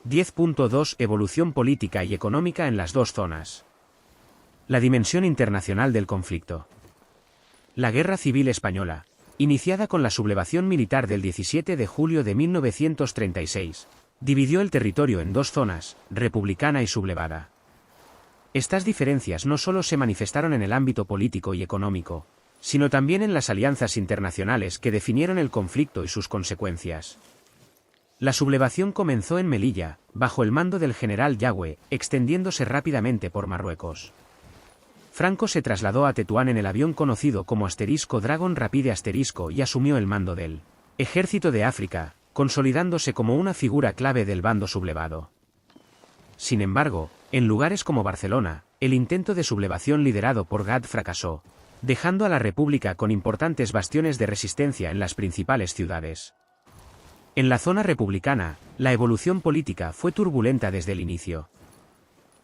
10.2 Evolución política y económica en las dos zonas. La dimensión internacional del conflicto. La Guerra Civil Española, iniciada con la sublevación militar del 17 de julio de 1936, dividió el territorio en dos zonas, republicana y sublevada. Estas diferencias no solo se manifestaron en el ámbito político y económico, sino también en las alianzas internacionales que definieron el conflicto y sus consecuencias. La sublevación comenzó en Melilla, bajo el mando del general Yagüe, extendiéndose rápidamente por Marruecos. Franco se trasladó a Tetuán en el avión conocido como Dragon Rapide y asumió el mando del Ejército de África, consolidándose como una figura clave del bando sublevado. Sin embargo, en lugares como Barcelona, el intento de sublevación liderado por Gad fracasó, dejando a la República con importantes bastiones de resistencia en las principales ciudades. En la zona republicana, la evolución política fue turbulenta desde el inicio.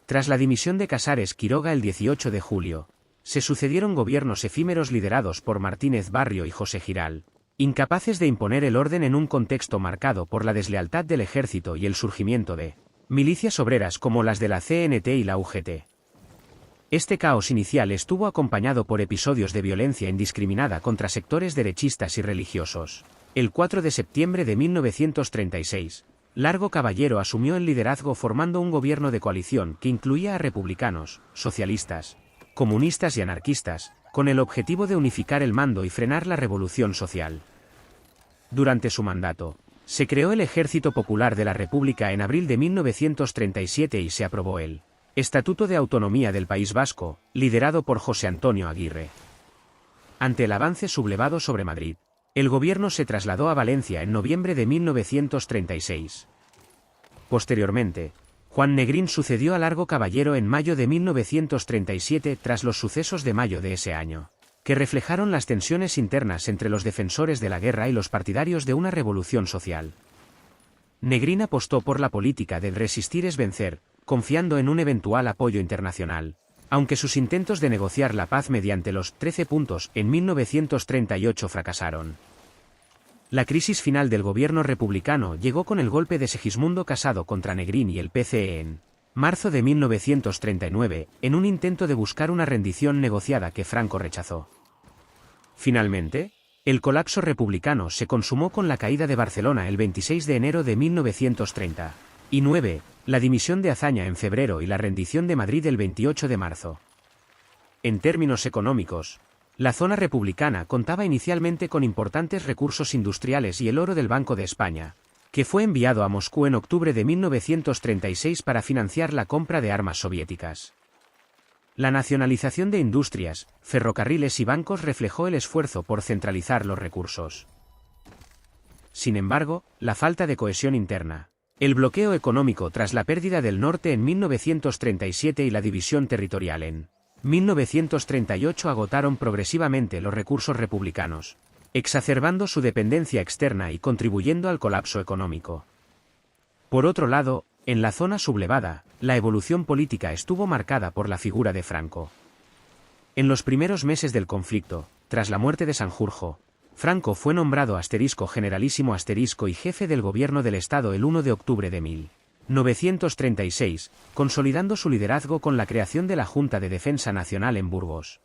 Tras la dimisión de Casares Quiroga el 18 de julio, se sucedieron gobiernos efímeros liderados por Martínez Barrio y José Giral, incapaces de imponer el orden en un contexto marcado por la deslealtad del ejército y el surgimiento de milicias obreras como las de la CNT y la UGT. Este caos inicial estuvo acompañado por episodios de violencia indiscriminada contra sectores derechistas y religiosos. El 4 de septiembre de 1936, Largo Caballero asumió el liderazgo formando un gobierno de coalición que incluía a republicanos, socialistas, comunistas y anarquistas, con el objetivo de unificar el mando y frenar la revolución social. Durante su mandato, se creó el Ejército Popular de la República en abril de 1937 y se aprobó el Estatuto de Autonomía del País Vasco, liderado por José Antonio Aguirre. Ante el avance sublevado sobre Madrid, el gobierno se trasladó a Valencia en noviembre de 1936. Posteriormente, Juan Negrín sucedió a Largo Caballero en mayo de 1937 tras los sucesos de mayo de ese año, que reflejaron las tensiones internas entre los defensores de la guerra y los partidarios de una revolución social. Negrín apostó por la política de resistir es vencer, confiando en un eventual apoyo internacional, aunque sus intentos de negociar la paz mediante los 13 puntos en 1938 fracasaron. La crisis final del gobierno republicano llegó con el golpe de Segismundo Casado contra Negrín y el PCE en marzo de 1939, en un intento de buscar una rendición negociada que Franco rechazó. Finalmente, el colapso republicano se consumó con la caída de Barcelona el 26 de enero de 1939, la dimisión de Azaña en febrero y la rendición de Madrid el 28 de marzo. En términos económicos, la zona republicana contaba inicialmente con importantes recursos industriales y el oro del Banco de España, que fue enviado a Moscú en octubre de 1936 para financiar la compra de armas soviéticas. La nacionalización de industrias, ferrocarriles y bancos reflejó el esfuerzo por centralizar los recursos. Sin embargo, la falta de cohesión interna, el bloqueo económico tras la pérdida del norte en 1937 y la división territorial en 1938 agotaron progresivamente los recursos republicanos, exacerbando su dependencia externa y contribuyendo al colapso económico. Por otro lado, en la zona sublevada, la evolución política estuvo marcada por la figura de Franco. En los primeros meses del conflicto, tras la muerte de Sanjurjo, Franco fue nombrado generalísimo y jefe del gobierno del Estado el 1 de octubre de 1936, consolidando su liderazgo con la creación de la Junta de Defensa Nacional en Burgos.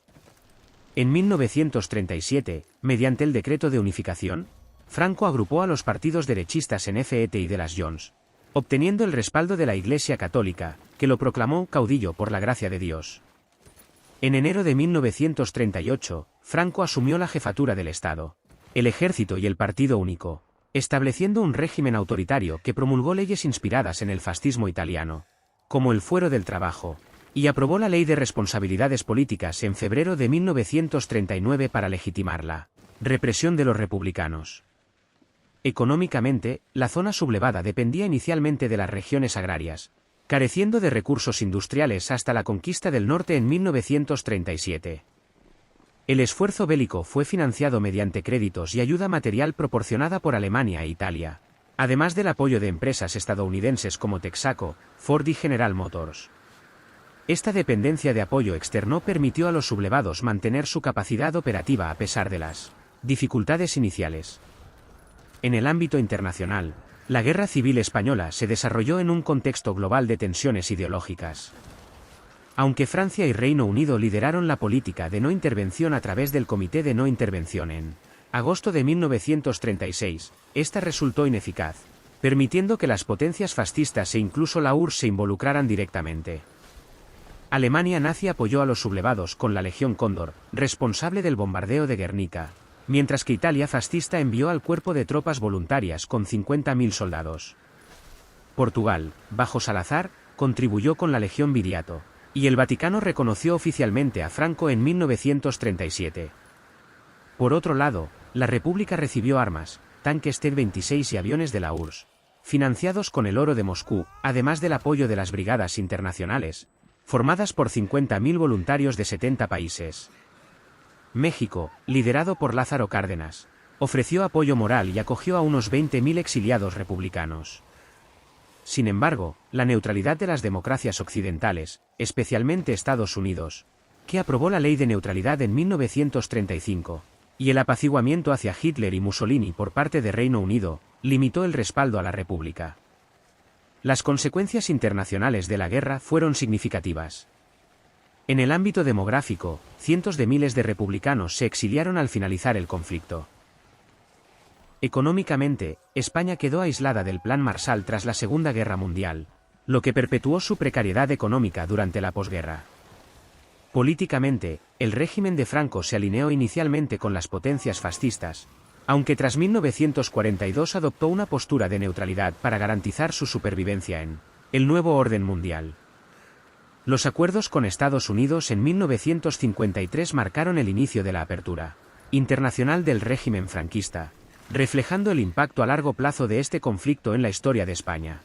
En 1937, mediante el decreto de unificación, Franco agrupó a los partidos derechistas en FET y de las Jones, obteniendo el respaldo de la Iglesia Católica, que lo proclamó caudillo por la gracia de Dios. En enero de 1938, Franco asumió la jefatura del Estado, el Ejército y el Partido Único, estableciendo un régimen autoritario que promulgó leyes inspiradas en el fascismo italiano, como el fuero del trabajo, y aprobó la Ley de Responsabilidades Políticas en febrero de 1939 para legitimar la represión de los republicanos. Económicamente, la zona sublevada dependía inicialmente de las regiones agrarias, careciendo de recursos industriales hasta la conquista del norte en 1937. El esfuerzo bélico fue financiado mediante créditos y ayuda material proporcionada por Alemania e Italia, además del apoyo de empresas estadounidenses como Texaco, Ford y General Motors. Esta dependencia de apoyo externo permitió a los sublevados mantener su capacidad operativa a pesar de las dificultades iniciales. En el ámbito internacional, La Guerra Civil Española se desarrolló en un contexto global de tensiones ideológicas. Aunque Francia y Reino Unido lideraron la política de no intervención a través del Comité de No Intervención en agosto de 1936, esta resultó ineficaz, permitiendo que las potencias fascistas e incluso la URSS se involucraran directamente. Alemania nazi apoyó a los sublevados con la Legión Cóndor, responsable del bombardeo de Guernica, mientras que Italia fascista envió al cuerpo de tropas voluntarias con 50.000 soldados. Portugal, bajo Salazar, contribuyó con la Legión Viriato, y el Vaticano reconoció oficialmente a Franco en 1937. Por otro lado, la República recibió armas, tanques T-26 y aviones de la URSS, financiados con el oro de Moscú, además del apoyo de las brigadas internacionales, formadas por 50.000 voluntarios de 70 países. México, liderado por Lázaro Cárdenas, ofreció apoyo moral y acogió a unos 20.000 exiliados republicanos. Sin embargo, la neutralidad de las democracias occidentales, especialmente Estados Unidos, que aprobó la Ley de Neutralidad en 1935, y el apaciguamiento hacia Hitler y Mussolini por parte de Reino Unido, limitó el respaldo a la República. Las consecuencias internacionales de la guerra fueron significativas. En el ámbito demográfico, cientos de miles de republicanos se exiliaron al finalizar el conflicto. Económicamente, España quedó aislada del Plan Marshall tras la Segunda Guerra Mundial, lo que perpetuó su precariedad económica durante la posguerra. Políticamente, el régimen de Franco se alineó inicialmente con las potencias fascistas, aunque tras 1942 adoptó una postura de neutralidad para garantizar su supervivencia en el nuevo orden mundial. Los acuerdos con Estados Unidos en 1953 marcaron el inicio de la apertura internacional del régimen franquista, reflejando el impacto a largo plazo de este conflicto en la historia de España.